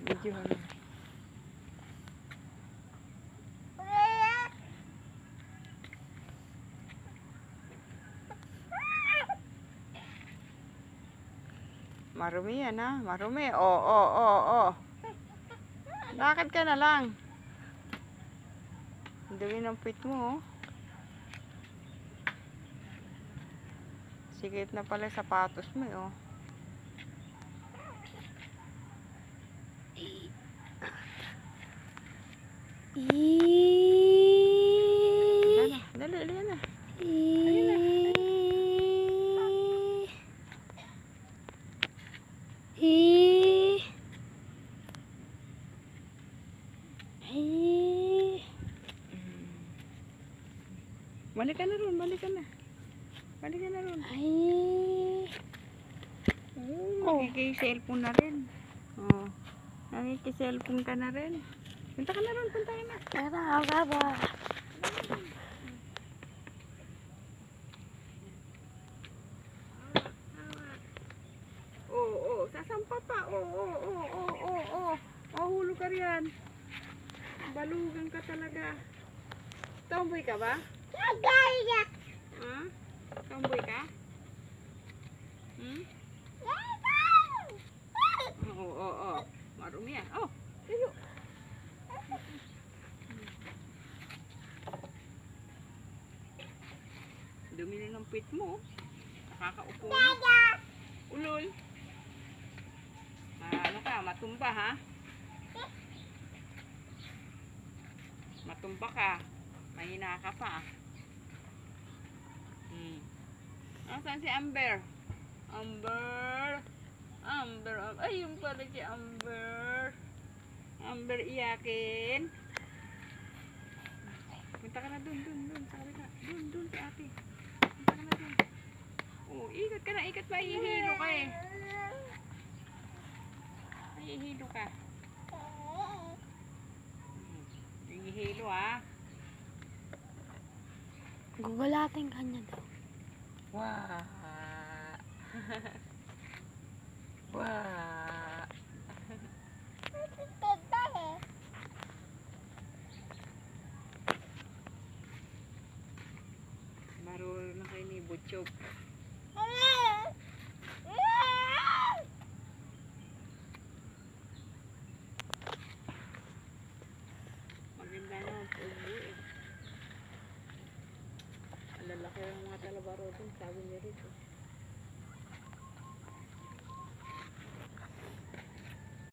Medyo ano. Marumi yan ha. Marumi. Oh. Lakad ka na lang. Dumi ng pit mo oh. Sikip na pala sapatos mo oh. Dali na. Balik ka na ron. Nagkiki-cellphone na rin. Oh. Nagkiki-cellphone ka na rin. Punta ka na ron. Sasampa pa. Mahulog ka riyan. Balugan ka talaga. Tomboy ka ba? Tomboy ka? Oo. Marumi yan. Oh, tayo. Dumi na ng pit mo. Nakakaupo na. Ulol. Ano ka? Matumba ha? Matumba ka. Mahina ka pa. Saan si Amber? Ay, yung pala si Amber. Amber iyakin. Punta ka na dun. Sabi ka. Dun si ate. Punta ka na dun. Oh, ikat ka na. Mahihilo ka eh. Mahihilo ka. Mahihilo ha. Gugulatin ka niya daw. Wah. Marunong na kayo ni Butchog. Maganda na ang pugo eh. Ang lalaki ng mga talabaro dun, sabi niya rito.